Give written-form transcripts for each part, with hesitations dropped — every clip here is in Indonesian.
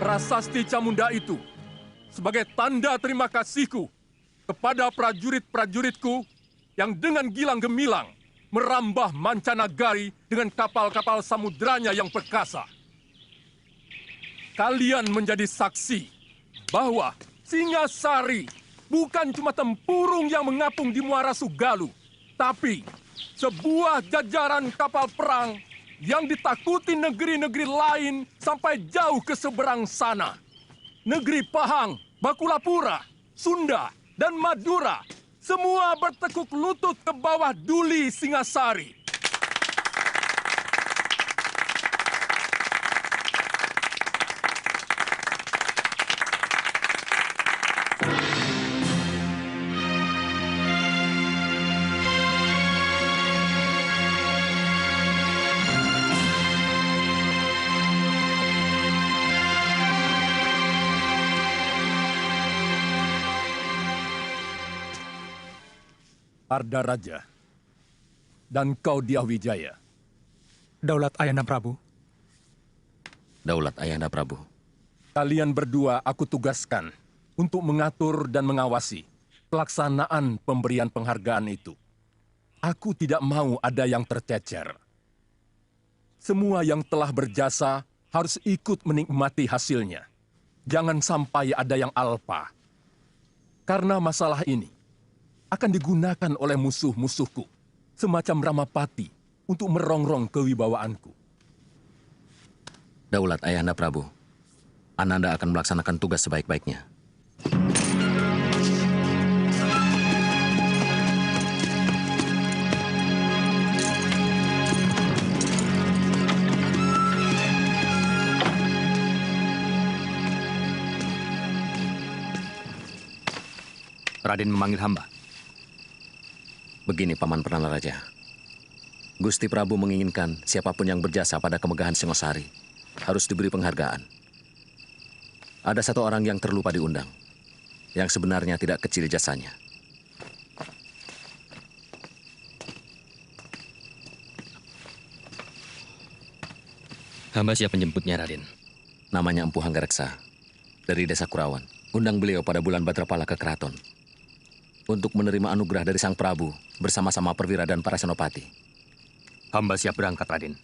prasasti Camunda itu sebagai tanda terima kasihku kepada prajurit-prajuritku yang dengan gilang gemilang merambah mancanagari dengan kapal-kapal samudranya yang perkasa. Kalian menjadi saksi bahwa Singasari bukan cuma tempurung yang mengapung di Muara Sugalu, tapi sebuah jajaran kapal perang yang ditakuti negeri-negeri lain sampai jauh ke seberang sana. Negeri Pahang, Bakulapura, Sunda, dan Madura semua bertekuk lutut ke bawah duli Singasari. Arda Raja, dan kau Diahwijaya. Daulat Ayahanda Prabu. Daulat Ayahanda Prabu. Kalian berdua aku tugaskan untuk mengatur dan mengawasi pelaksanaan pemberian penghargaan itu. Aku tidak mau ada yang tercecer. Semua yang telah berjasa harus ikut menikmati hasilnya. Jangan sampai ada yang alpa. Karena masalah ini akan digunakan oleh musuh-musuhku, semacam Ramapati, untuk merongrong kewibawaanku. Daulat Ayahanda Prabu, Ananda akan melaksanakan tugas sebaik-baiknya. Raden memanggil hamba. Begini, Paman Perdana Raja. Gusti Prabu menginginkan siapapun yang berjasa pada kemegahan Singosari harus diberi penghargaan. Ada satu orang yang terlupa diundang, yang sebenarnya tidak kecil jasanya. Hamba siap menjemputnya, Raden. Namanya Empu Hanggareksa, dari Desa Kurawan. Undang beliau pada bulan Badrapala ke keraton untuk menerima anugerah dari Sang Prabu bersama-sama perwira dan para senopati. Hamba siap berangkat, Raden.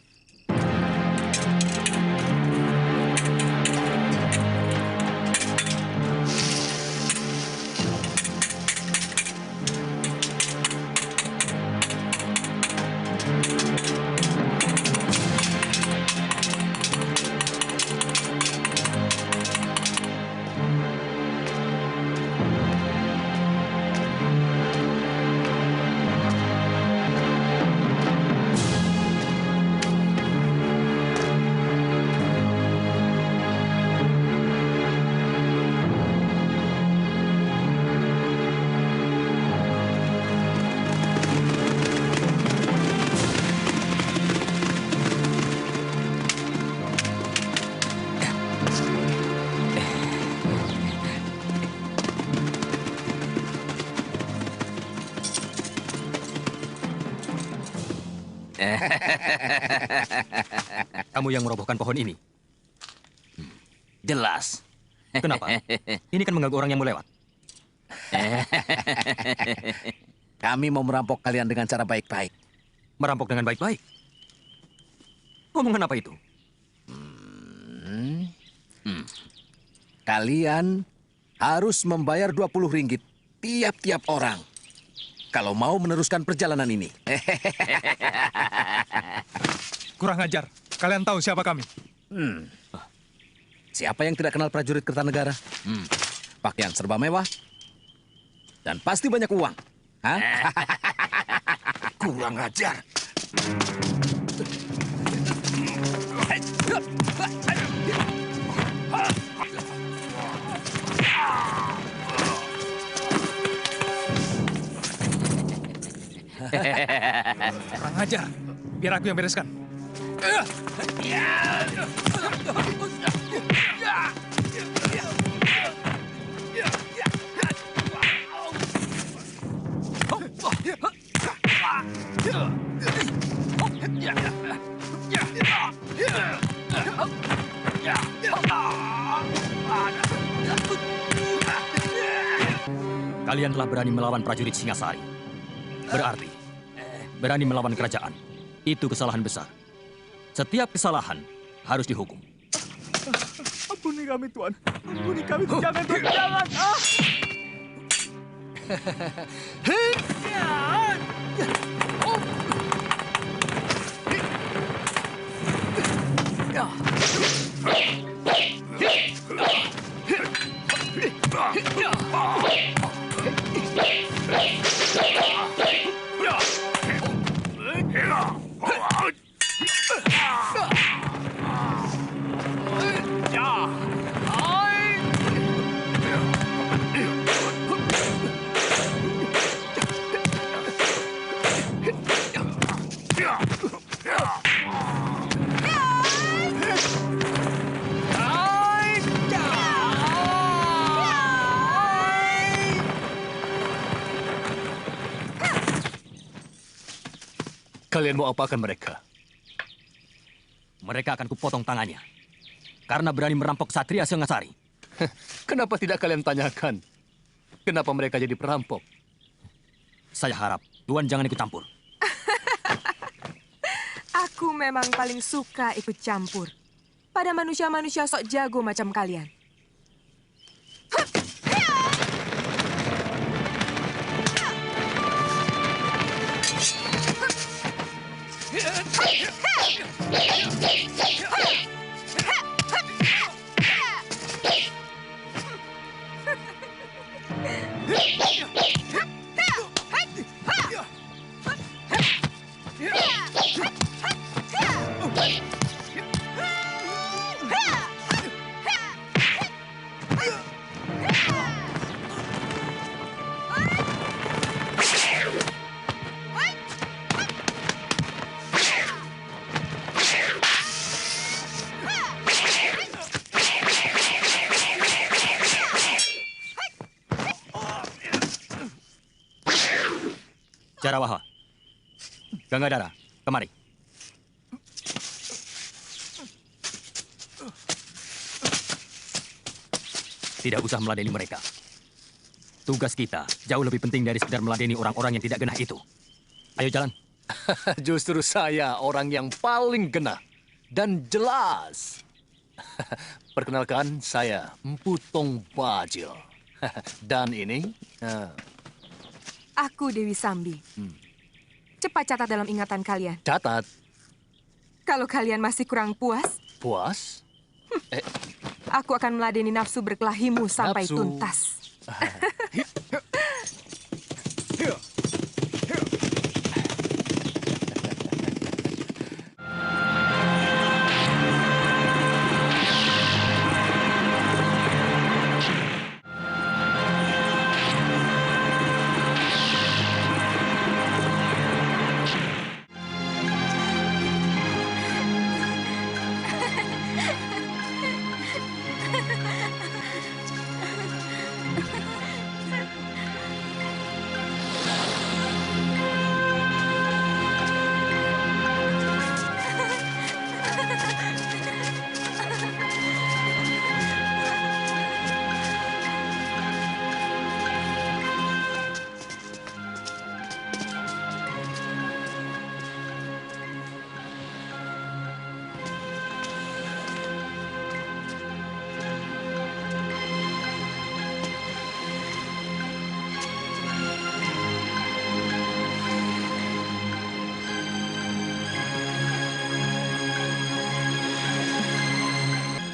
Kamu yang merobohkan pohon ini? Jelas. Kenapa? Ini kan mengganggu orang yang mau lewat. Kami mau merampok kalian dengan cara baik-baik. Merampok dengan baik-baik? Omongan apa itu? Kalian harus membayar 20 ringgit tiap-tiap orang kalau mau meneruskan perjalanan ini. Kurang ajar. Kalian tahu siapa kami? Siapa yang tidak kenal prajurit Kertanegara? Pakaian serba mewah dan pasti banyak uang. Hah? Kurang ajar. Kurang ajar. Biar aku yang bereskan. Kalian telah berani melawan prajurit Singasari. Berarti, berani melawan kerajaan. Itu kesalahan besar. Setiap kesalahan harus dihukum. Ampuni kami, Tuan. Ampuni kami, jangan, Tuan, jangan. Ah! Kalian mau apakan mereka? Mereka akan kupotong tangannya. Karena berani merampok Satria Singasari. Kenapa tidak kalian tanyakan? Kenapa mereka jadi perampok? Saya harap Tuan jangan ikut campur. Aku memang paling suka ikut campur pada manusia-manusia sok jago macam kalian. Jarawaha, Gangadara, kemari. Tidak usah meladeni mereka. Tugas kita jauh lebih penting dari sekedar meladeni orang-orang yang tidak genah itu. Ayo jalan. Justru saya orang yang paling genah dan jelas. Perkenalkan, saya Empu Tong Bajil. Dan ini... Aku Dewi Sambi. Cepat catat dalam ingatan kalian. Catat. Kalau kalian masih kurang puas, Puas? aku akan meladeni nafsu berkelahimu sampai Nafsu. tuntas.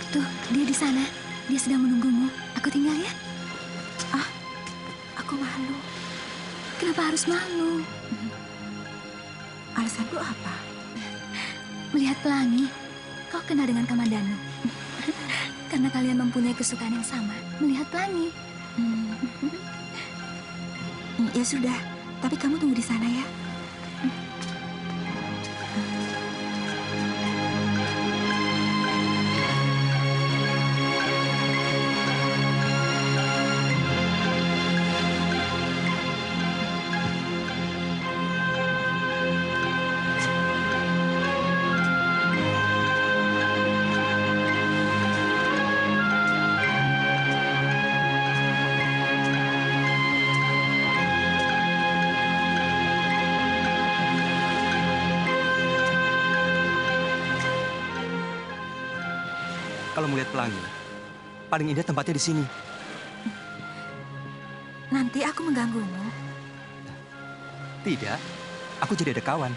Tuh, dia di sana. Dia sedang menunggumu. Aku tinggal ya. Ah, aku malu. Kenapa harus malu? Alasanku apa? Melihat pelangi, kau kenal dengan Kamandanu. Karena kalian mempunyai kesukaan yang sama, melihat pelangi. Ya sudah, tapi kamu tunggu di sana ya. Kalau melihat pelangi, paling indah tempatnya di sini. Nanti aku mengganggumu. Tidak, aku jadi ada kawan.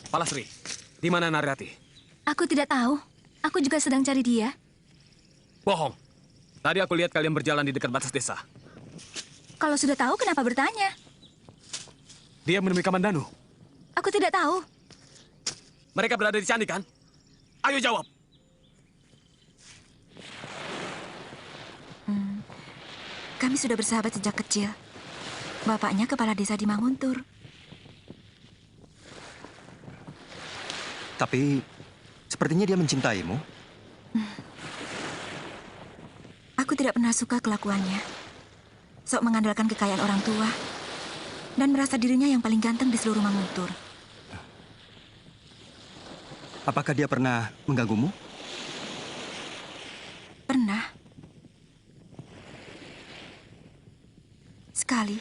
Palasri, di mana Narirati? Aku tidak tahu. Aku juga sedang cari dia. Bohong. Tadi aku lihat kalian berjalan di dekat batas desa. Kalau sudah tahu, kenapa bertanya? Dia menemui Kamandanu. Aku tidak tahu. Mereka berada di candi, kan? Ayo jawab. Kami sudah bersahabat sejak kecil. Bapaknya kepala desa di Manguntur. Tapi, sepertinya dia mencintaimu. Aku tidak pernah suka kelakuannya. Sok mengandalkan kekayaan orang tua. Dan merasa dirinya yang paling ganteng di seluruh Manguntur. Apakah dia pernah mengganggumu? Pernah. Sekali.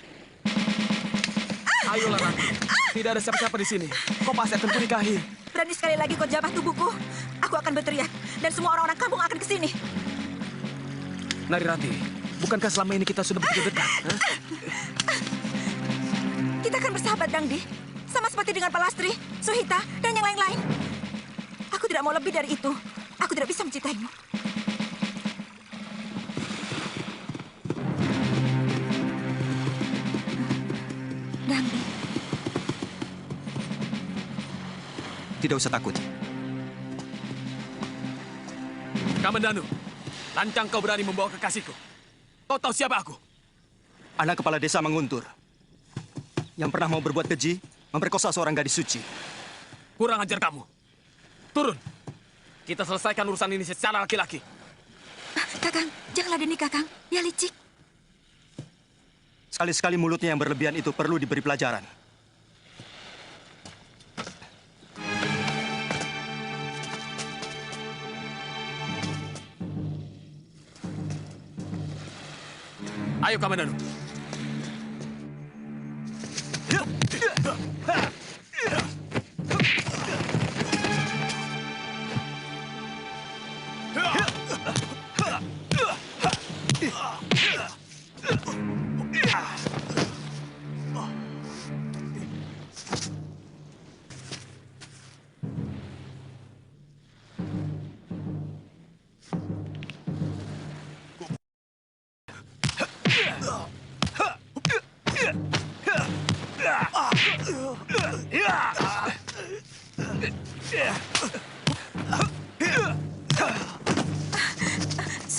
Ayolah, Rati. Tidak ada siapa-siapa di sini. Kau pasti akan kunikahi. Berani sekali lagi kau jabah tubuhku. Aku akan berteriak. Dan semua orang-orang kampung akan kesini. Narirati, bukankah selama ini kita sudah begitu dekat? Hah? Kita akan bersahabat, Dangdi. Sama seperti dengan Palastri, Suhita, dan yang lain-lain. Aku tidak mau lebih dari itu. Aku tidak bisa mencintaimu. Dangdi, Tidak usah takut. Kamandanu, lancang kau berani membawa kekasihku. Kau tahu siapa aku? Anak kepala desa Manguntur. Yang pernah mau berbuat keji, memperkosa seorang gadis suci. Kurang ajar kamu. Turun. Kita selesaikan urusan ini secara laki-laki. Kakang, jangan ladeni Kakang. Dia licik. Sekali-sekali mulutnya yang berlebihan itu perlu diberi pelajaran. Ayo, Kamandanu.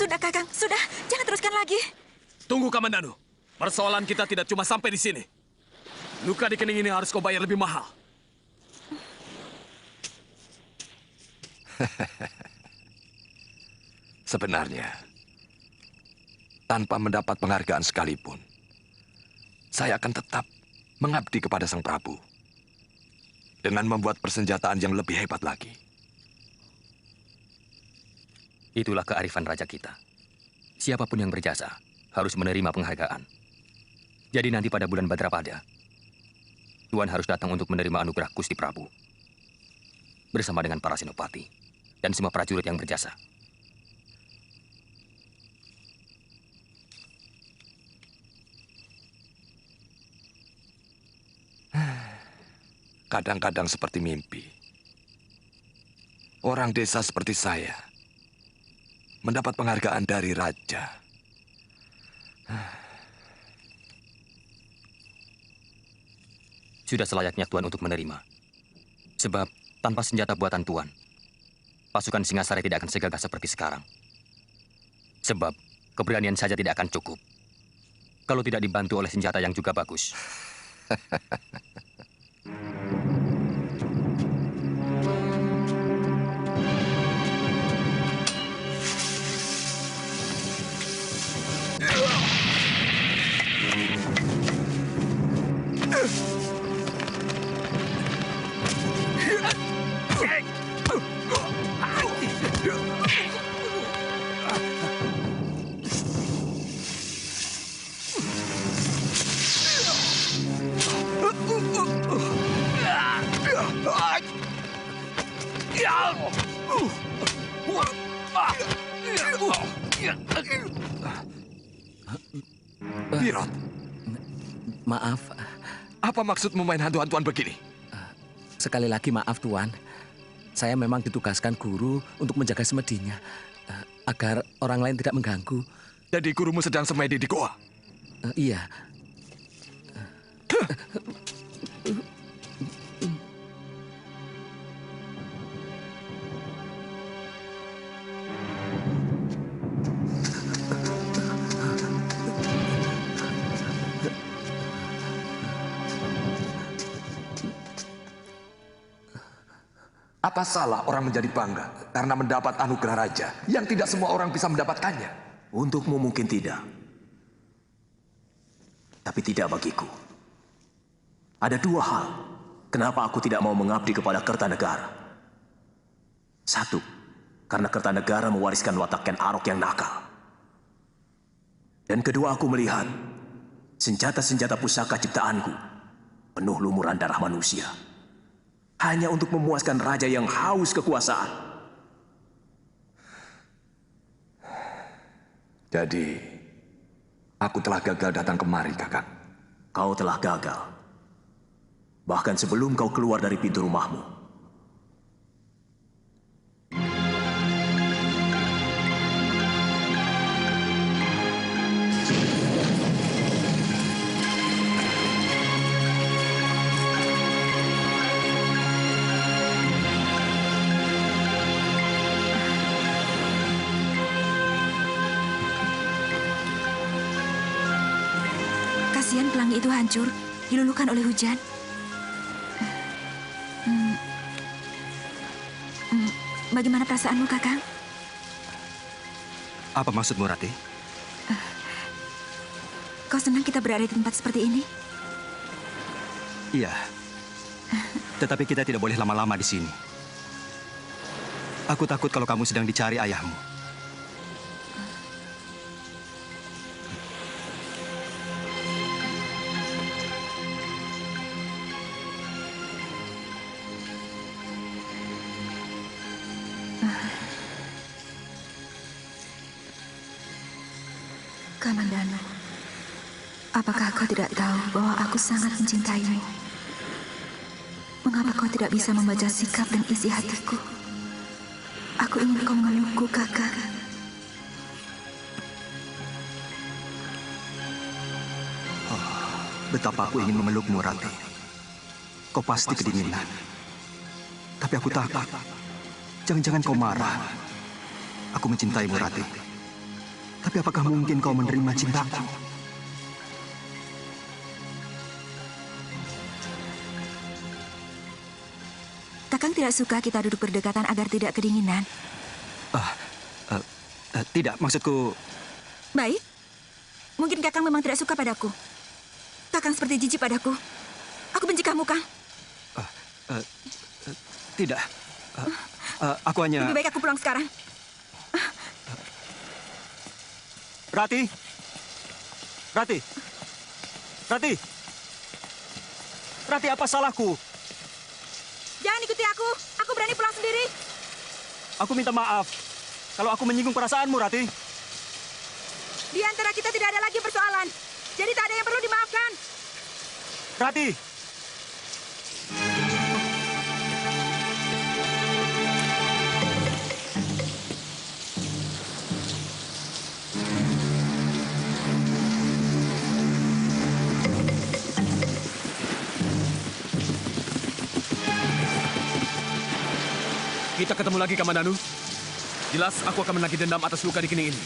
Sudah, Kakang. Sudah. Jangan teruskan lagi. Tunggu, Kamandanu. Persoalan kita tidak cuma sampai di sini. Luka di kening ini harus kau bayar lebih mahal. Sebenarnya, tanpa mendapat penghargaan sekalipun, saya akan tetap mengabdi kepada Sang Prabu dengan membuat persenjataan yang lebih hebat lagi. Itulah kearifan raja kita. Siapapun yang berjasa harus menerima penghargaan. Jadi nanti pada bulan Badrapada, Tuan harus datang untuk menerima anugerah Gusti Prabu. Bersama dengan para senopati dan semua prajurit yang berjasa. Kadang-kadang seperti mimpi. Orang desa seperti saya mendapat penghargaan dari raja. Sudah selayaknya Tuan untuk menerima. Sebab tanpa senjata buatan Tuan, pasukan Singasari tidak akan segagah seperti sekarang. Sebab keberanian saja tidak akan cukup kalau tidak dibantu oleh senjata yang juga bagus. Birot, Maaf, apa maksudmu main hantu-hantuan begini? sekali lagi maaf Tuan. Saya memang ditugaskan guru untuk menjaga semedinya, agar orang lain tidak mengganggu. Jadi gurumu sedang semedi di goa? Iya. Apa salah orang menjadi bangga karena mendapat anugerah raja yang tidak semua orang bisa mendapatkannya? Untukmu mungkin tidak. Tapi tidak bagiku. Ada dua hal kenapa aku tidak mau mengabdi kepada Kertanegara. Satu, karena Kertanegara mewariskan watak Ken Arok yang nakal. Dan kedua, aku melihat senjata-senjata pusaka ciptaanku penuh lumuran darah manusia. Hanya untuk memuaskan raja yang haus kekuasaan. Jadi, aku telah gagal datang kemari, Kakak. Kau telah gagal. Bahkan sebelum kau keluar dari pintu rumahmu. Kasihan pelangi itu hancur, diluluhkan oleh hujan. Bagaimana perasaanmu, Kakang? Apa maksudmu, Rati? Kau senang kita berada di tempat seperti ini? Iya. Tetapi kita tidak boleh lama-lama di sini. Aku takut kalau kamu sedang dicari ayahmu. Kamandano, apakah kau tidak tahu bahwa aku sangat mencintaimu? Mengapa kau tidak bisa membaca sikap dan isi hatiku? Aku ingin kau memelukku, Kakak. Betapa aku ingin memelukmu, Rati. Kau pasti kedinginan. Tapi aku takut. Jangan-jangan kau marah. Aku mencintaimu, Rati. Tapi apakah mungkin kau menerima cintaku? Kakang tidak suka kita duduk berdekatan agar tidak kedinginan. Tidak, maksudku... Baik. Mungkin Kakang memang tidak suka padaku. Kakang seperti jijik padaku. Aku benci kamu, Kang. Tidak. Aku hanya... Lebih baik aku pulang sekarang. Rati! Rati! Rati! Rati, apa salahku? Jangan ikuti aku. Aku berani pulang sendiri. Aku minta maaf kalau aku menyinggung perasaanmu, Rati. Di antara kita tidak ada lagi persoalan. Jadi tak ada yang perlu dimaafkan. Rati! kita ketemu lagi, Kamandanu. Jelas aku akan menagih dendam atas luka di kening ini.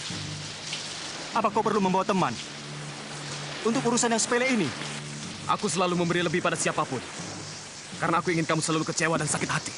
Apa kau perlu membawa teman? Untuk urusan yang sepele ini? Aku selalu memberi lebih pada siapapun. Karena aku ingin kamu selalu kecewa dan sakit hati.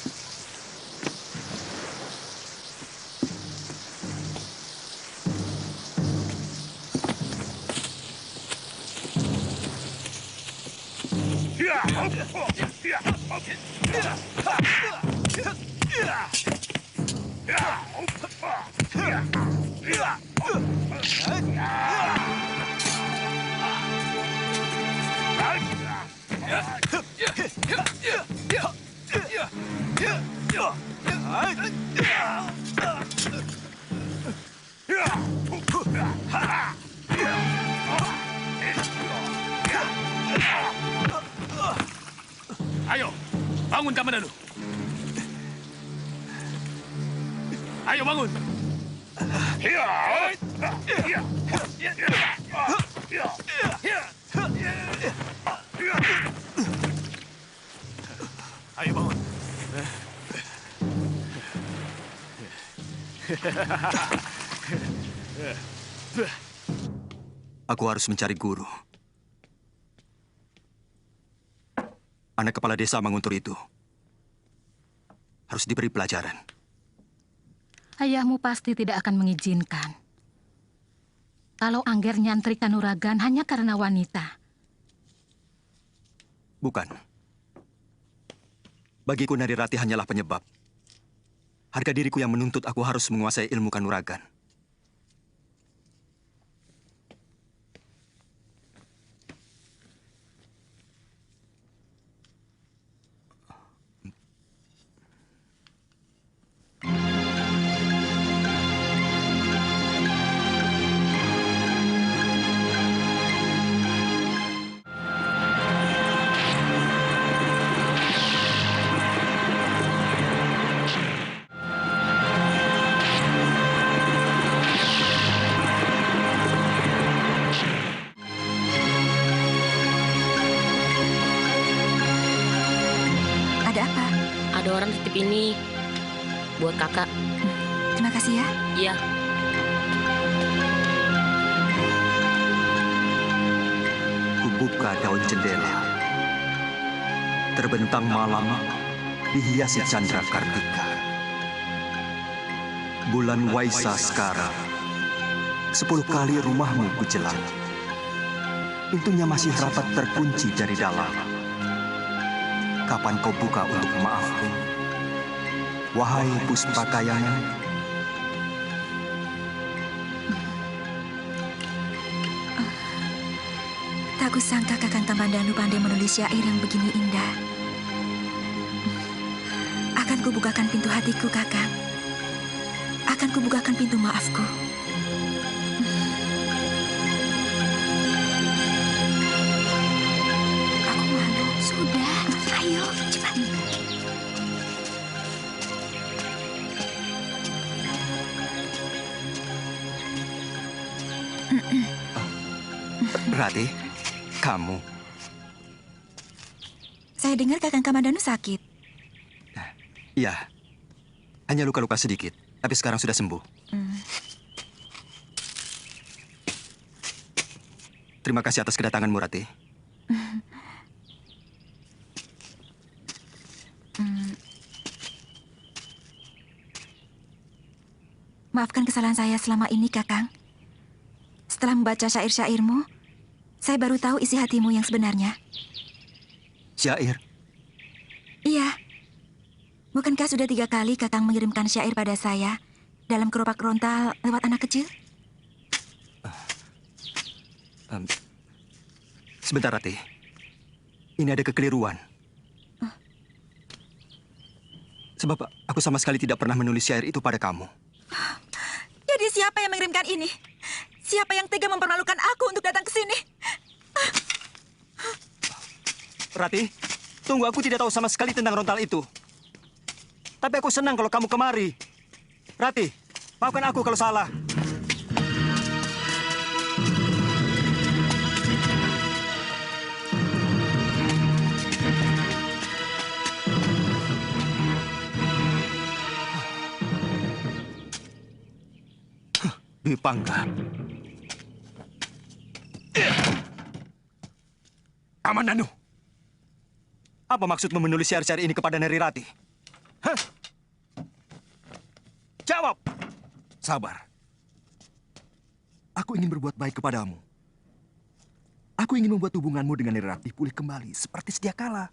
Ayo, bangun Kamandanu. Ayo bangun. Ayo bangun. Aku harus mencari guru. Anak kepala desa Manguntur itu harus diberi pelajaran. Ayahmu pasti tidak akan mengizinkan. Kalau Angger nyantri Kanuragan hanya karena wanita. Bukan. Bagiku Narirati hanyalah penyebab. Harga diriku yang menuntut aku harus menguasai ilmu Kanuragan. Ada orang titip ini buat kakak. Terima kasih ya. Iya. Kubuka daun jendela. Terbentang malam dihiasi candra kartika. Bulan Waisa sekarang. 10 kali rumahmu kujelang. Pintunya masih rapat terkunci dari dalam. Kapan kau buka untuk maafku? Wahai Puspakayangan. Tak kusangka Kakang Kamandanu pandai menulis syair yang begini indah. Akan kubukakan pintu hatiku, Kakang. Akan kubukakan pintu maafku. Aku malu. Sudah, ayo cepat. Rati, kamu. Saya dengar Kakang Kamandanu sakit. Iya, hanya luka-luka sedikit, tapi sekarang sudah sembuh. Terima kasih atas kedatanganmu, Rati. Maafkan kesalahan saya selama ini, Kakang. Setelah membaca syair-syairmu, saya baru tahu isi hatimu yang sebenarnya. Syair? Iya. Bukankah sudah 3 kali Kakang mengirimkan syair pada saya dalam keropak rontal lewat anak kecil? Sebentar, Rati. Ini ada kekeliruan. Sebab aku sama sekali tidak pernah menulis syair itu pada kamu. Jadi siapa yang mengirimkan ini? Siapa yang tega mempermalukan aku untuk datang ke sini? Rati, tunggu, aku tidak tahu sama sekali tentang rontal itu. Tapi aku senang kalau kamu kemari. Rati, maafkan aku kalau salah. Dwi Pangga. Kamandanu. Apa maksudmu menulis syair-syair ini kepada Neri Rati? Hah? Jawab! Sabar. Aku ingin berbuat baik kepadamu. Aku ingin membuat hubunganmu dengan Neri Rati pulih kembali seperti sedia kala.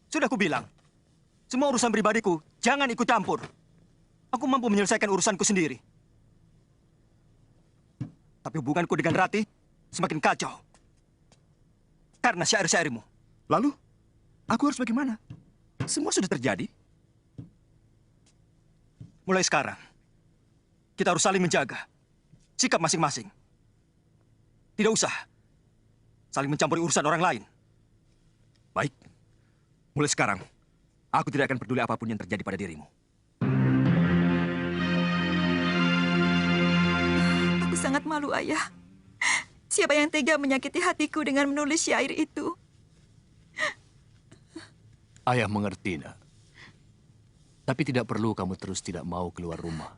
Sudah kubilang, semua urusan pribadiku jangan ikut campur. Aku mampu menyelesaikan urusanku sendiri. Tapi hubunganku dengan Rati semakin kacau. Karena syair-syairmu. Lalu, aku harus bagaimana? Semua sudah terjadi. Mulai sekarang, kita harus saling menjaga sikap masing-masing. Tidak usah saling mencampuri urusan orang lain. Baik. Mulai sekarang, aku tidak akan peduli apapun yang terjadi pada dirimu. Aku sangat malu, Ayah. Siapa yang tega menyakiti hatiku dengan menulis syair itu? Ayah mengerti, nak. Tapi tidak perlu kamu terus tidak mau keluar rumah.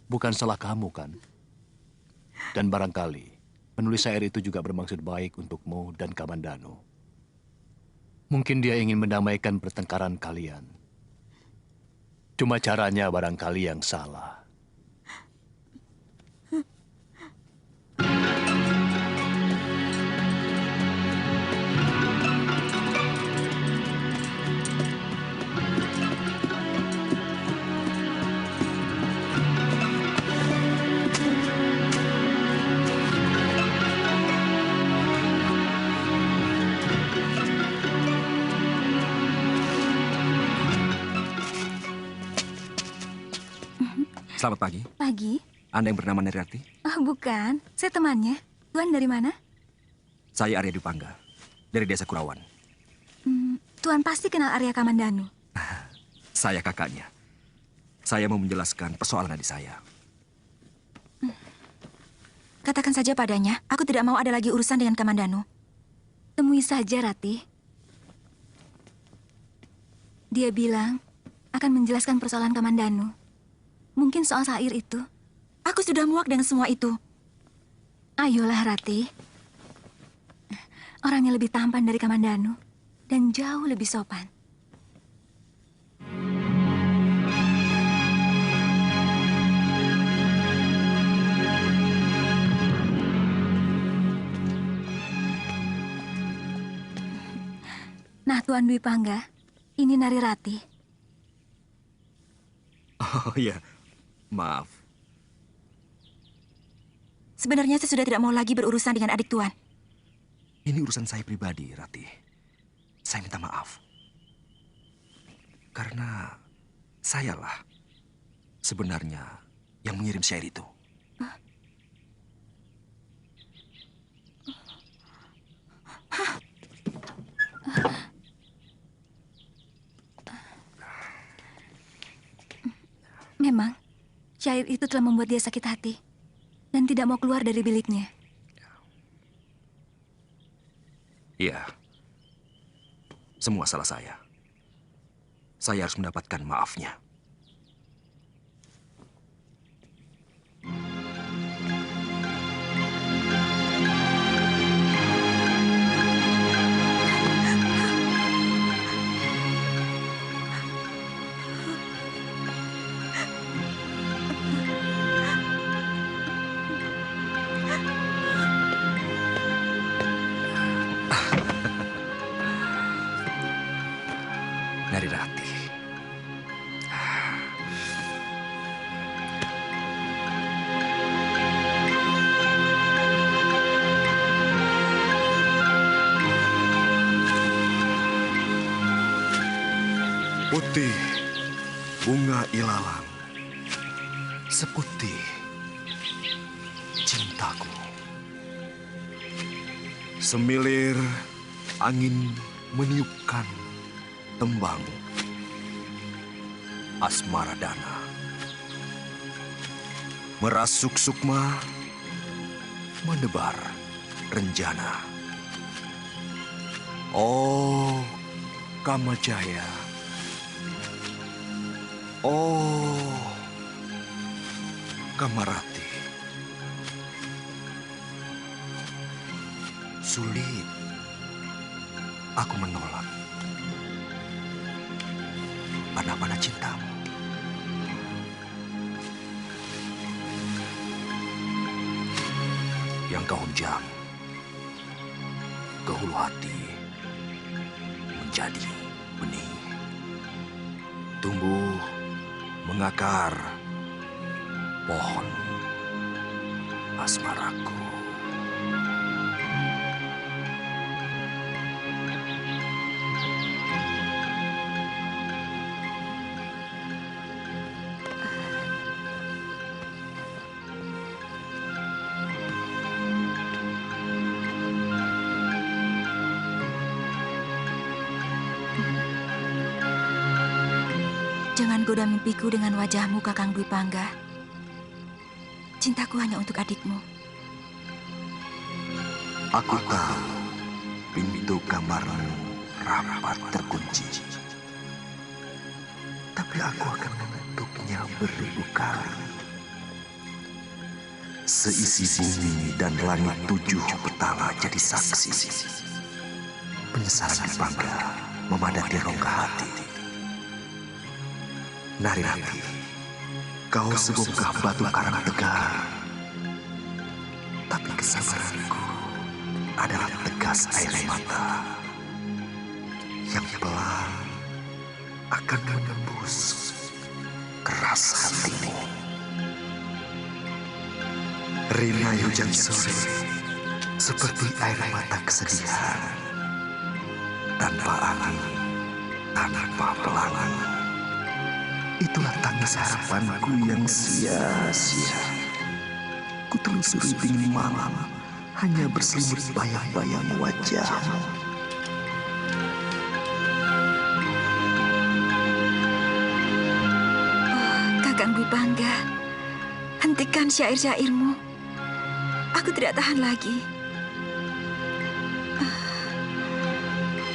Bukan salah kamu, kan? Dan barangkali penulis syair itu juga bermaksud baik untukmu dan Kamandanu. Mungkin dia ingin mendamaikan pertengkaran kalian. Cuma caranya barangkali yang salah. Selamat pagi. Pagi? Anda yang bernama Neri Rati? Oh, bukan. Saya temannya. Tuan dari mana? Saya Arya Dwi Pangga, dari Desa Kurawan. Tuan pasti kenal Arya Kamandanu. Saya kakaknya. Saya mau menjelaskan persoalan adik saya. Katakan saja padanya, aku tidak mau ada lagi urusan dengan Kamandanu. Temui saja, Rati. Dia bilang akan menjelaskan persoalan Kamandanu. Mungkin soal syair itu. Aku sudah muak dengan semua itu. Ayolah, Rati. Orangnya lebih tampan dari Kamandanu. Dan jauh lebih sopan. Nah, Tuan Dwi Pangga, ini Nari Rati. Oh iya, maaf. Sebenarnya saya sudah tidak mau lagi berurusan dengan adik Tuan. Ini urusan saya pribadi, Rati. Saya minta maaf. Karena sayalah sebenarnya yang mengirim syair itu. Memang, syair itu telah membuat dia sakit hati dan tidak mau keluar dari biliknya. Iya. Semua salah saya. Saya harus mendapatkan maafnya. Nari Rati. Putih bunga ilalang, seputih cintaku. Semilir angin meniupkan tembang asmara dana. Merasuk sukma, menebar renjana. Oh, Kamajaya. Oh, Kamarati. sulit. Aku menolak. Panah-panah cintamu. Yang kau hujam ke hulu hati menjadi benih. Tumbuh, mengakar, pohon asmaraku. Jangan goda mimpiku dengan wajahmu, Kakang Dwi Pangga. Cintaku hanya untuk adikmu. Aku tahu pintu kamarmu rapat terkunci. Tapi aku akan menutupnya beribu kali. Seisi bumi dan langit 7 petala jadi saksi. Penyesalan Dwi Pangga memadati rongga hati. Narirati, kau sebongkah batu karang tegar. Tapi kesabaranku adalah tegas air mata yang pelan akan menembus keras hatimu. Rina hujan sore seperti air mata kesedihan, tanpa angin, tanpa pelangi. Itulah tangis harapanku yang sia-sia. Ku telusuri dingin malam, hanya berselimut bayang-bayang wajahmu. Oh, Kakang Dwi Pangga, hentikan syair-syairmu. Aku tidak tahan lagi.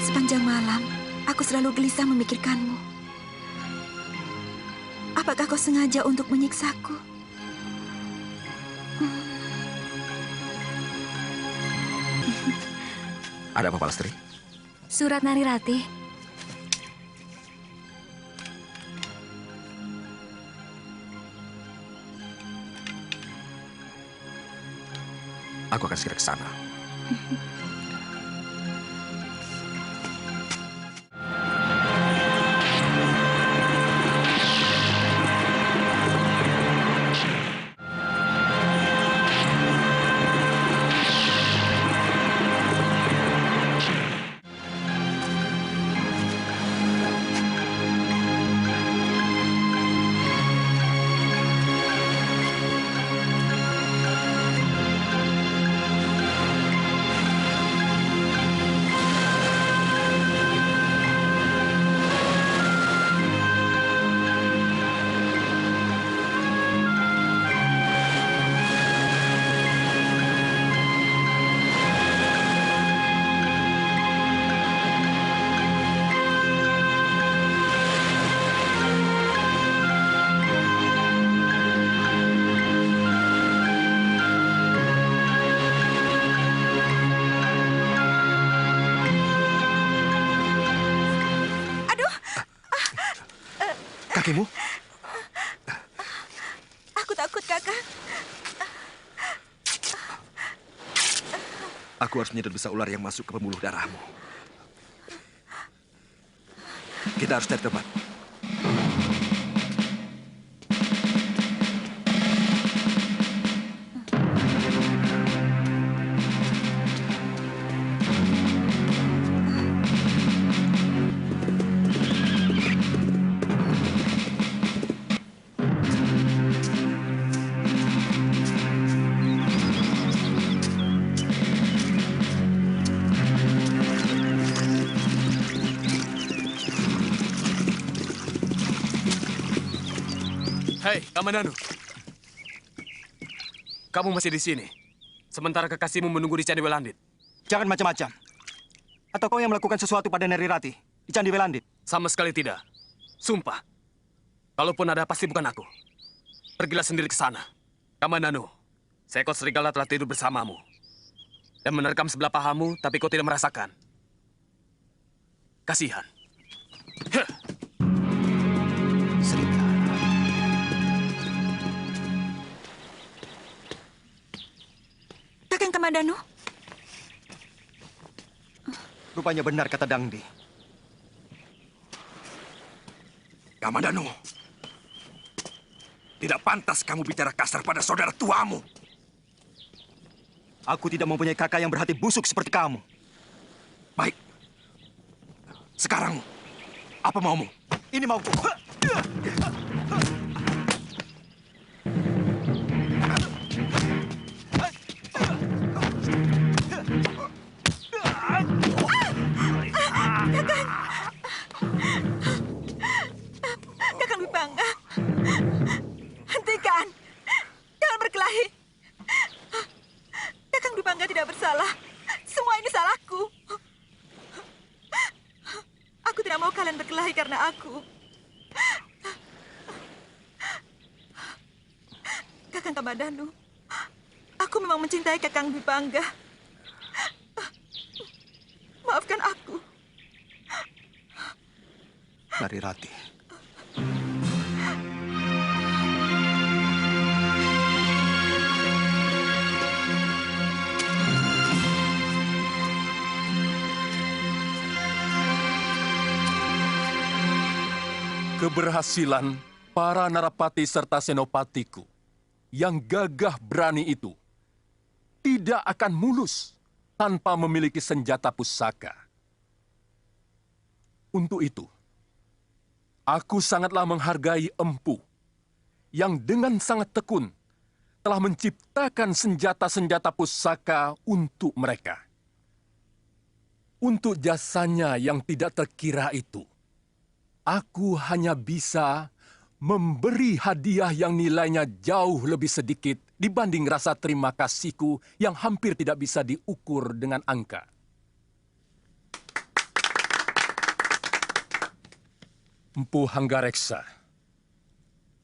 Sepanjang malam, aku selalu gelisah memikirkanmu. Apakah kau sengaja untuk menyiksaku? Ada apa, Palastri? Surat Narirati. Aku akan segera ke sana. Kakimu? Aku takut, Kakang. Aku harus menyedot bisa ular yang masuk ke pembuluh darahmu. Kita harus cari tempat. Hei, Kamandanu. Kamu masih di sini. Sementara kekasihmu menunggu di Candi Welandit. Jangan macam-macam. Atau kau yang melakukan sesuatu pada Narirati di Candi Welandit? Sama sekali tidak. Sumpah. Kalaupun ada, pasti bukan aku. Pergilah sendiri ke sana. Kamandanu, seekor serigala telah tidur bersamamu. dan menerkam sebelah pahamu, tapi kau tidak merasakan. Kasihan. Kakang Kamandanu? Rupanya benar kata Dangdi. Kamandanu, tidak pantas kamu bicara kasar pada saudara tuamu. Aku tidak mempunyai kakak yang berhati busuk seperti kamu. Baik. Sekarang, apa maumu? Ini mauku. Kakang Dwi Pangga, hentikan. Jangan berkelahi. Kakang Dwi Pangga tidak bersalah. Semua ini salahku. Aku tidak mau kalian berkelahi karena aku. Kakang Kamandanu, aku memang mencintai Kakang Dwi Pangga. Maafkan aku. Narirati. Keberhasilan para narapati serta senopatiku yang gagah berani itu tidak akan mulus tanpa memiliki senjata pusaka. Untuk itu, aku sangatlah menghargai Empu yang dengan sangat tekun telah menciptakan senjata-senjata pusaka untuk mereka. Untuk jasanya yang tidak terkira itu, aku hanya bisa memberi hadiah yang nilainya jauh lebih sedikit dibanding rasa terima kasihku yang hampir tidak bisa diukur dengan angka. Empu Hanggareksa,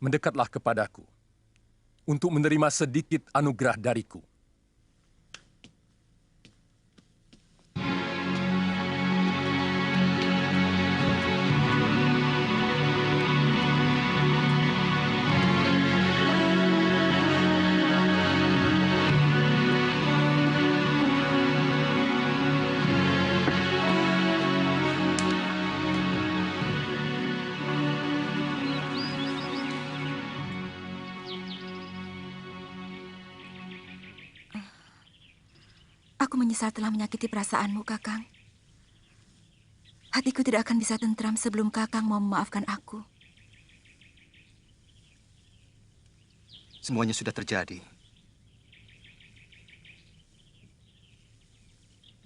mendekatlah kepadaku untuk menerima sedikit anugerah dariku. Aku menyesal telah menyakiti perasaanmu, Kakang. Hatiku tidak akan bisa tentram sebelum Kakang mau memaafkan aku. Semuanya sudah terjadi.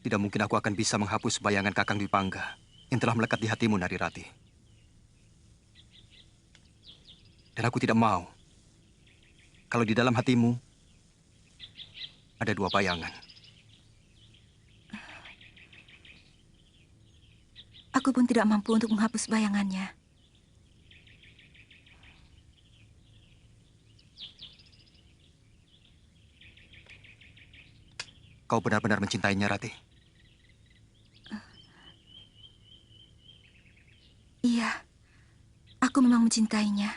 Tidak mungkin aku akan bisa menghapus bayangan Kakang Dwi Pangga yang telah melekat di hatimu, Narirati. Dan aku tidak mau kalau di dalam hatimu ada dua bayangan. Aku pun tidak mampu untuk menghapus bayangannya. Kau benar-benar mencintainya, Rati? Iya, aku memang mencintainya.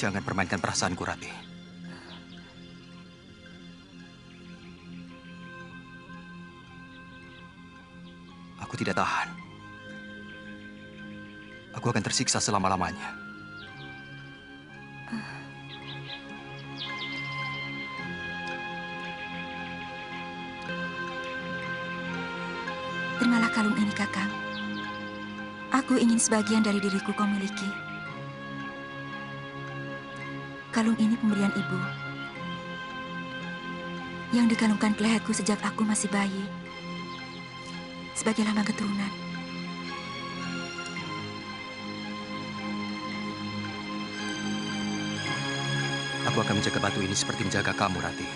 Jangan permainkan perasaanku, Rati. Aku tidak tahan. Aku akan tersiksa selama-lamanya. Terimalah kalung ini, Kakang. Aku ingin sebagian dari diriku kau miliki. Kalung ini pemberian ibu yang dikalungkan ke leherku sejak aku masih bayi. sebagai lambang keturunan. Aku akan menjaga batu ini seperti menjaga kamu, Rati.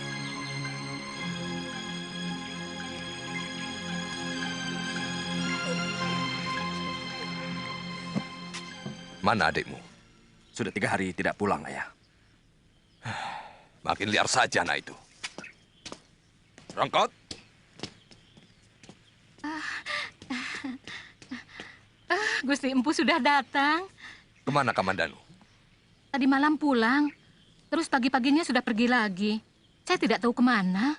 Mana adikmu? Sudah 3 hari tidak pulang, Ayah. Makin liar saja anak itu. Rongkot? Gusti Empu sudah datang. Kemana Kamandanu? Tadi malam pulang. Terus pagi-paginya sudah pergi lagi. Saya tidak tahu kemana.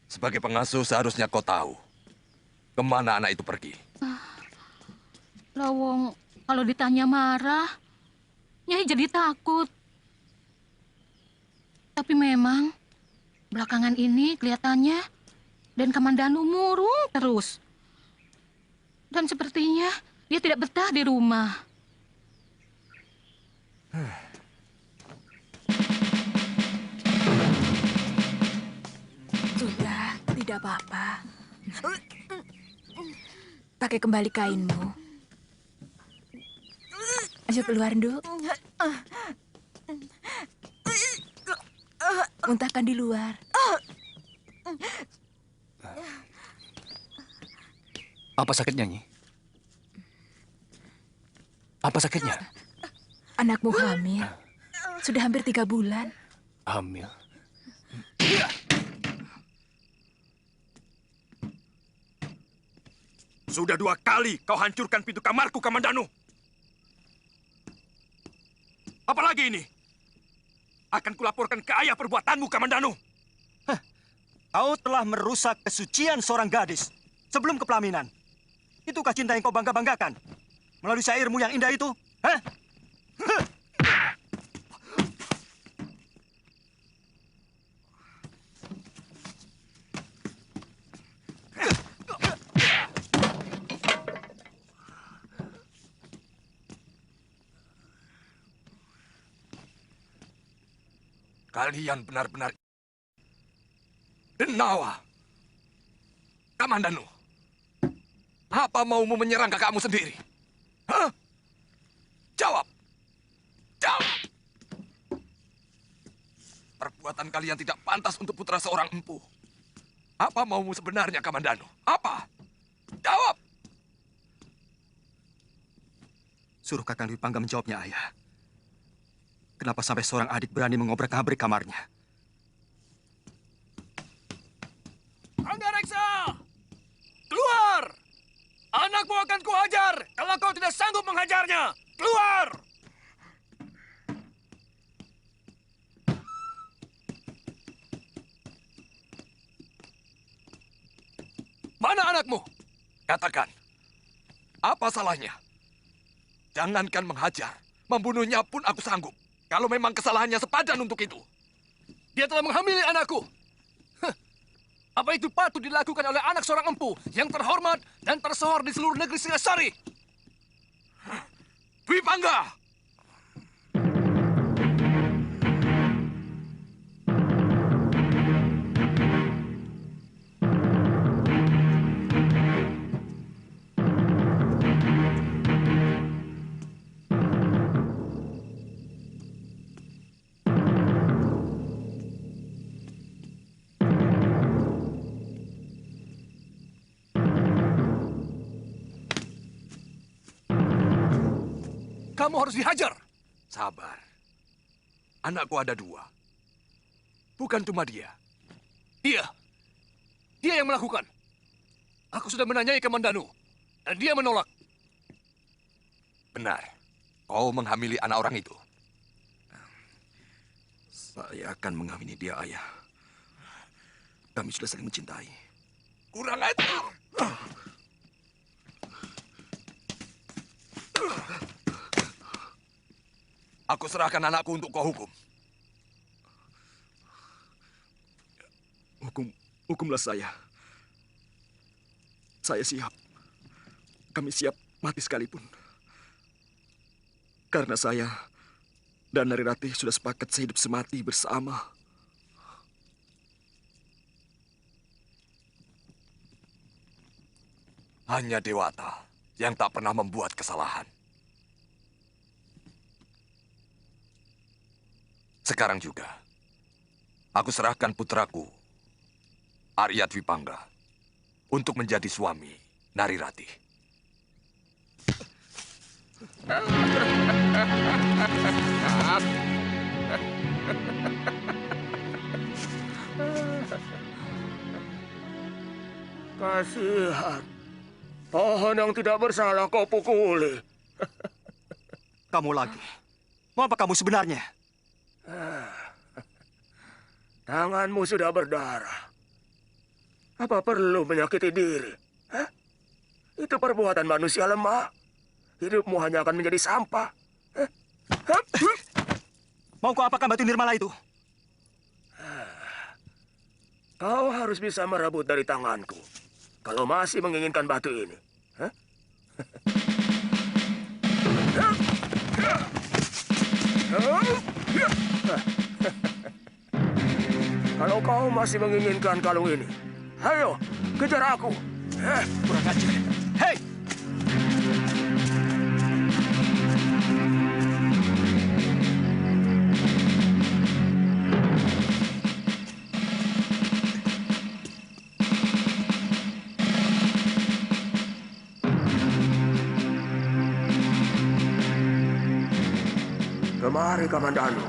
Sebagai pengasuh seharusnya kau tahu. Kemana anak itu pergi? Lawong, kalau ditanya marah, Nyai jadi takut. Tapi memang, belakangan ini kelihatannya Den Kamandanu murung terus. Dan sepertinya dia tidak betah di rumah. Sudah, tidak apa-apa. Pakai kembali kainmu. Ayo keluar, Nduk. Muntahkan di luar. Apa sakitnya, Nyi? Apa sakitnya? Anakmu hamil. Sudah hampir 3 bulan. Hamil. Sudah 2 kali kau hancurkan pintu kamarku, Kamandanu. Apalagi ini? Akan kulaporkan ke ayah perbuatanmu, Kamandanu. Kau telah merusak kesucian seorang gadis sebelum kepelaminan. Itukah cinta yang kau bangga-banggakan? Melalui syairmu yang indah itu? Hah? Kalian benar-benar denawa. Kamandanu, apa maumu menyerang kakakmu sendiri? Hah? Jawab. Jawab. Perbuatan kalian tidak pantas untuk putra seorang empu. Apa maumu sebenarnya, Kamandanu? Apa? Jawab. Suruh Kakang Dwi Pangga menjawabnya, Ayah. Kenapa sampai seorang adik berani mengobrak-abrik kamarnya? Anggareksa! Keluar! Anakmu akan kuhajar kalau kau tidak sanggup menghajarnya. Keluar! Mana anakmu? Katakan. Apa salahnya? Jangankan menghajar, membunuhnya pun aku sanggup. Kalau memang kesalahannya sepadan untuk itu. Dia telah menghamili anakku. Apa itu patut dilakukan oleh anak seorang empu yang terhormat dan tersohor di seluruh negeri Singasari? Dwi Pangga! Kamu harus dihajar. Sabar. Anakku ada 2. Bukan cuma dia. Dia yang melakukan. Aku sudah menanyai Kamandanu, dan dia menolak. Benar. Kau menghamili anak orang itu. Saya akan menghamili dia, Ayah. Kami sudah saling mencintai. Kurang ajar. Aku serahkan anakku untuk kau hukum. Hukumlah saya. Saya siap. Kami siap mati sekalipun. Karena saya dan Narirati sudah sepakat sehidup semati bersama. Hanya Dewata yang tak pernah membuat kesalahan. Sekarang juga, aku serahkan putraku, Arya Dwipangga, untuk menjadi suami Narirati. Kasihan. Pohon yang tidak bersalah kau pukuli. Kamu lagi. Mau apa kamu sebenarnya? Tanganmu sudah berdarah. Apa perlu menyakiti diri? Hah? Itu perbuatan manusia lemah. Hidupmu hanya akan menjadi sampah. Mau kau apakan batu nirmala itu? Kau harus bisa merebut dari tanganku. Kalau masih menginginkan batu ini. Hah? Kalau kau masih menginginkan kalung ini, ayo, kejar aku. Kurang ajar. Hei! Kemari, Kamandanu.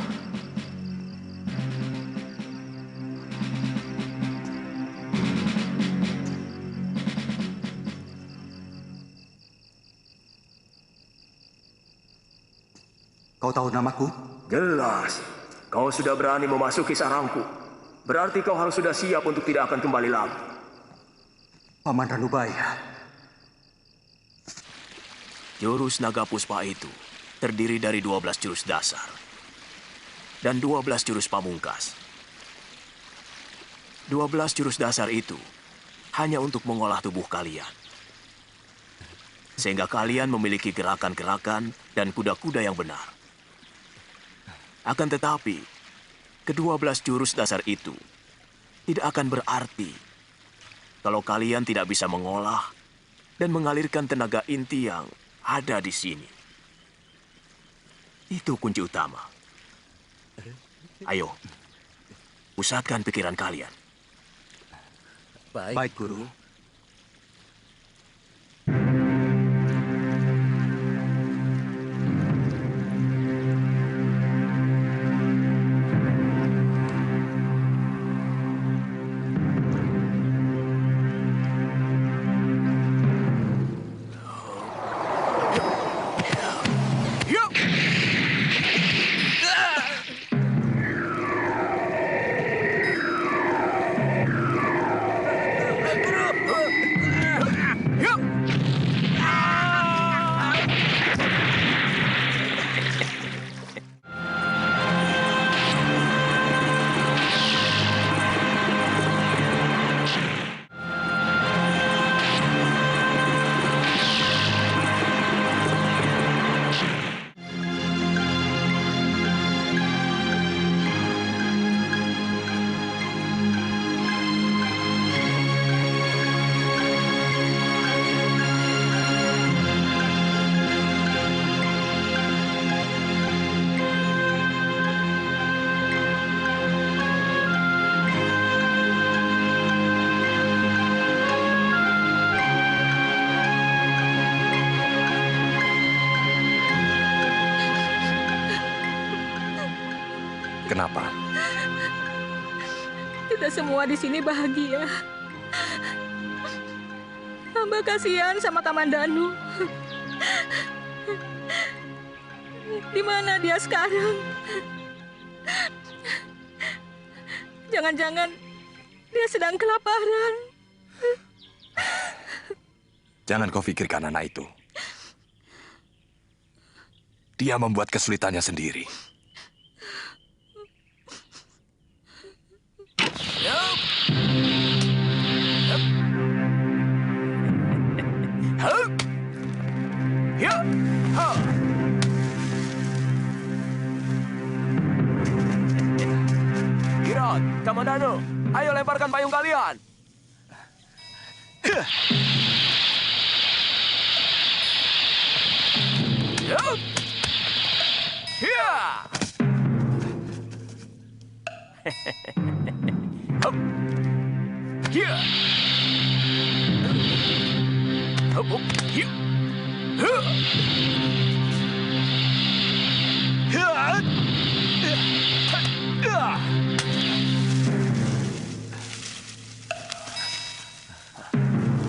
Kau tahu namaku? Jelas. Kau sudah berani memasuki sarangku. Berarti kau harus sudah siap untuk tidak akan kembali lagi. Paman Ranubaya. Jurus naga puspa itu terdiri dari 12 jurus dasar dan 12 jurus pamungkas. 12 jurus dasar itu hanya untuk mengolah tubuh kalian. Sehingga kalian memiliki gerakan-gerakan dan kuda-kuda yang benar. Akan tetapi, ke-12 jurus dasar itu tidak akan berarti kalau kalian tidak bisa mengolah dan mengalirkan tenaga inti yang ada di sini. Itu kunci utama. Ayo, pusatkan pikiran kalian. Baik, Guru. Kenapa? Kita semua di sini bahagia. Hamba kasihan sama Kamandanu. Di mana dia sekarang? Jangan-jangan dia sedang kelaparan. Jangan kau pikirkan anak itu. Dia membuat kesulitannya sendiri. Kirat, Kamandanu, ayo lemparkan payung kalian.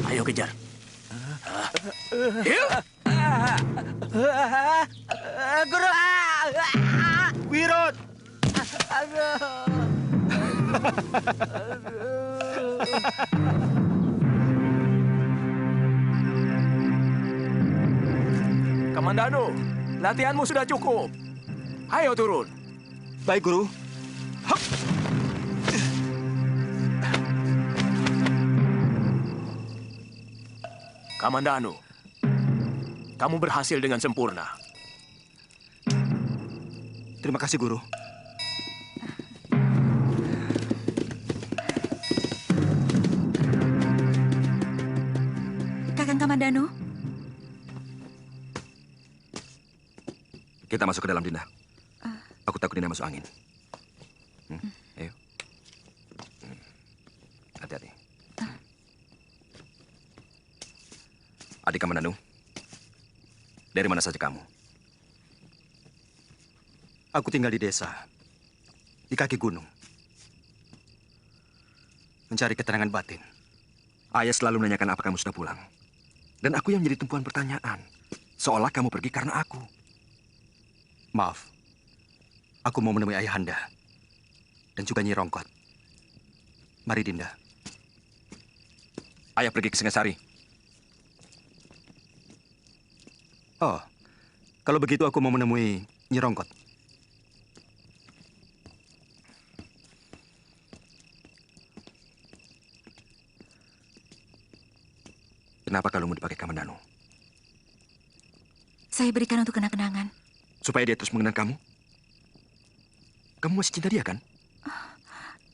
Ayo kejar. Guru! Wirot! Kamandano, latihanmu sudah cukup. Ayo turun. Baik, Guru. Kamandano, kamu berhasil dengan sempurna. Terima kasih, Guru. Kakang Kamandano, Kita masuk ke dalam, Dinda. Aku takut Dinda masuk angin. Ayo. Hati-hati. Adik Kamandanu, dari mana saja kamu? Aku tinggal di desa, di kaki gunung. Mencari ketenangan batin. Ayah selalu menanyakan apa kamu sudah pulang. Dan aku yang menjadi tumpuan pertanyaan. Seolah kamu pergi karena aku. Maaf, aku mau menemui Ayahanda dan juga Nyi Rongkot. Mari, Dinda. Ayah pergi ke Singasari. Oh, kalau begitu aku mau menemui Nyi Rongkot. Kenapa kalungmu dipakai Kamandanu? saya berikan untuk kenang-kenangan. Supaya dia terus mengenang kamu? Kamu masih cinta dia, kan?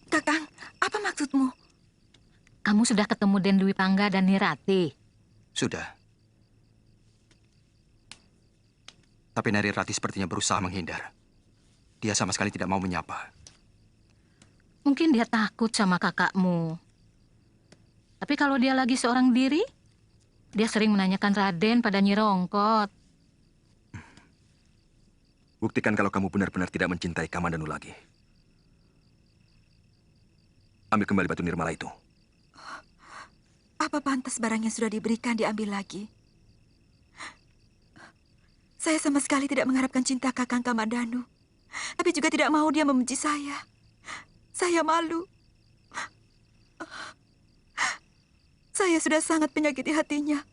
Kakang, apa maksudmu? Kamu sudah ketemu Den Dwi Pangga dan Nirati? Sudah. Tapi Nari Rati sepertinya berusaha menghindar. Dia sama sekali tidak mau menyapa. Mungkin dia takut sama kakakmu. Tapi kalau dia lagi seorang diri, dia sering menanyakan Raden pada Nyi Rongkot. Buktikan kalau kamu benar-benar tidak mencintai Kamandanu lagi. Ambil kembali batu nirmala itu. Apa pantas barang yang sudah diberikan diambil lagi? Saya sama sekali tidak mengharapkan cinta Kakang Kamandanu. Tapi juga tidak mau dia membenci saya. Saya malu. Saya sudah sangat menyakiti hatinya.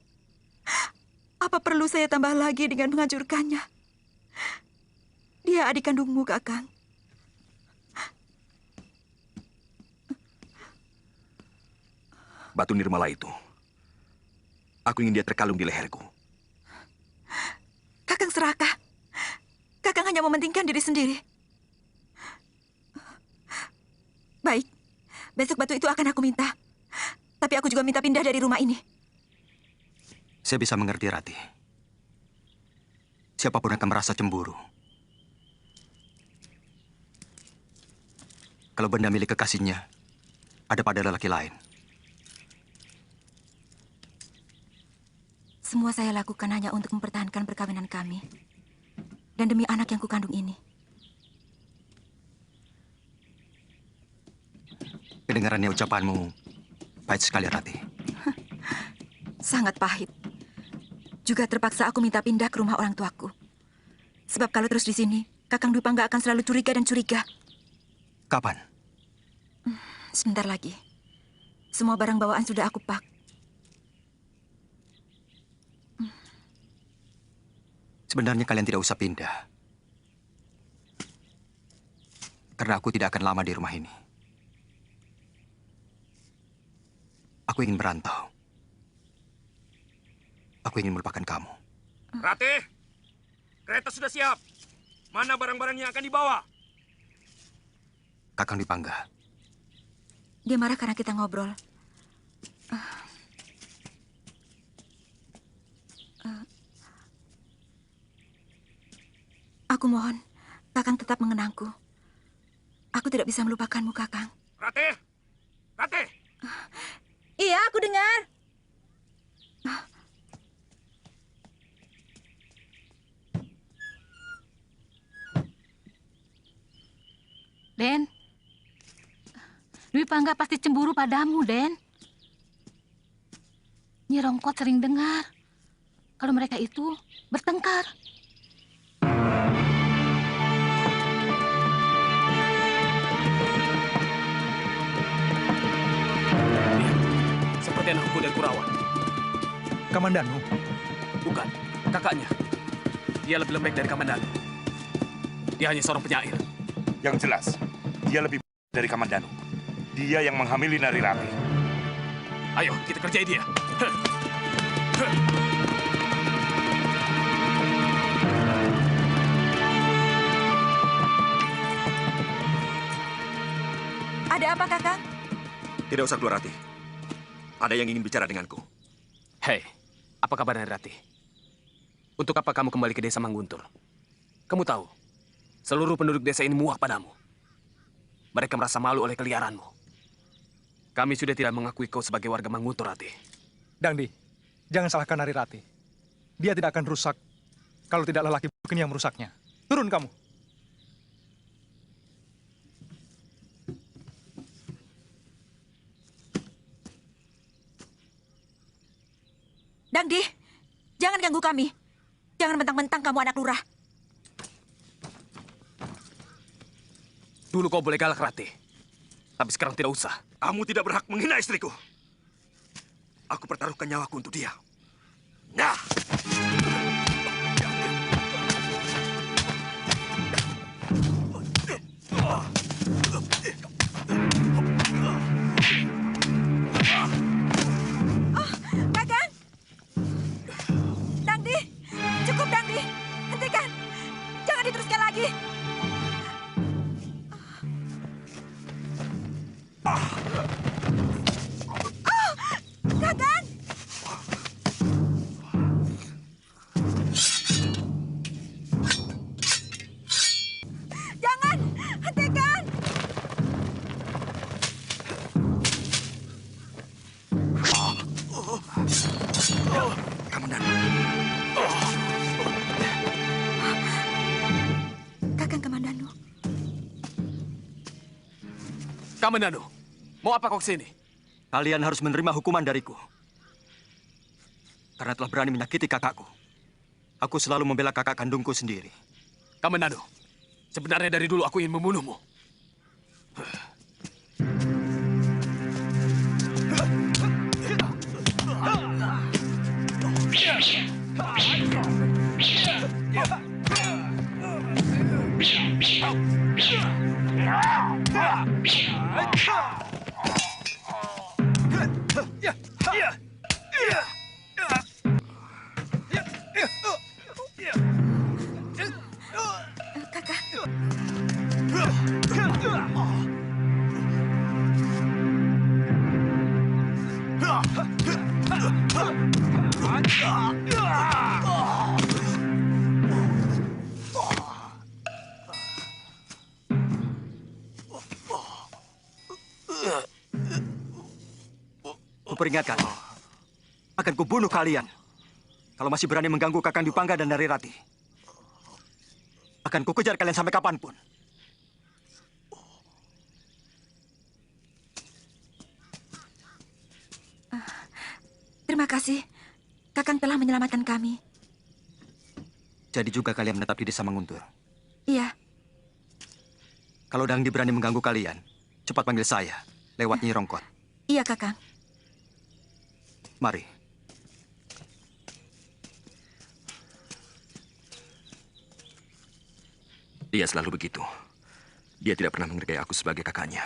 Apa perlu saya tambah lagi dengan menghancurkannya? Dia adik kandungmu, Kakang. Batu nirmala itu. Aku ingin dia terkalung di leherku. Kakang serakah. Kakang hanya mementingkan diri sendiri. Baik, besok batu itu akan aku minta. Tapi aku juga minta pindah dari rumah ini. Saya bisa mengerti, Rati. Siapapun akan merasa cemburu. Kalau benda milik kekasihnya ada pada lelaki lain. Semua saya lakukan hanya untuk mempertahankan perkawinan kami. Dan demi anak yang kukandung ini. Kedengarannya ucapanmu pahit sekali, Rati. Sangat pahit. Juga terpaksa aku minta pindah ke rumah orang tuaku. Sebab kalau terus di sini, Kakang Dwi Pangga akan selalu curiga dan curiga. Kapan? Sebentar lagi. Semua barang bawaan sudah aku pak. Sebenarnya kalian tidak usah pindah. Karena aku tidak akan lama di rumah ini. Aku ingin merantau. Aku ingin melupakan kamu. Rati, kereta sudah siap. Mana barang-barang yang akan dibawa? Kakang Dwi Pangga. Dia marah karena kita ngobrol. Aku mohon, Kakang tetap mengenangku. Aku tidak bisa melupakanmu, Kakang. Ratih! Ratih! Iya, aku dengar. Den, Dwi Pangga pasti cemburu padamu, Den. Nyi Rongkot sering dengar kalau mereka itu bertengkar. Seperti anak kuda Kurawan. Kamandanu? Bukan, kakaknya. Dia lebih lembek dari Kamandanu. Dia hanya seorang penyair. Yang jelas, dia lebih dari Kamandanu. Dia yang menghamili Nari Rati. Ayo, kita kerjai dia. Ada apa, Kakang? Tidak usah keluar, Rati. Ada yang ingin bicara denganku. Hei, apa kabar Nari Rati? Untuk apa kamu kembali ke desa Mangguntur? Kamu tahu, seluruh penduduk desa ini muak padamu. Mereka merasa malu oleh keliaranmu. Kami sudah tidak mengakui kau sebagai warga Mangguntur, Rati. Dangdi, jangan salahkan Nari Rati. Dia tidak akan rusak kalau tidak lelaki bukan yang merusaknya. Turun kamu. Dangdi, jangan ganggu kami. Jangan mentang-mentang kamu anak lurah. Dulu kau boleh galak, Rati. Tapi sekarang tidak usah. Kamu tidak berhak menghina istriku. Aku pertaruhkan nyawaku untuk dia. Nah! Kakang! Dangdi! Cukup, Dangdi! Hentikan! Jangan diteruskan lagi! Kakang! Jangan! Hentikan! Kakang Kamandanu. Kamandanu, mau apa kau kesini? Kalian harus menerima hukuman dariku. Karena telah berani menyakiti kakakku. Aku selalu membela kakak kandungku sendiri. Kamandanu, sebenarnya dari dulu aku ingin membunuhmu. Kuperingatkan, akan kubunuh kalian. Kalau masih berani mengganggu Kakang Dwi Pangga dan Nari Rati. Akan kukejar kalian sampai kapanpun. Terima kasih. Kakang telah menyelamatkan kami. Jadi juga kalian menetap di desa Manguntur. Iya. Kalau Dangdi berani mengganggu kalian, cepat panggil saya lewat Nyi Rongkot. Iya, Kakang. Mari. Dia selalu begitu. Dia tidak pernah menghargai aku sebagai kakaknya.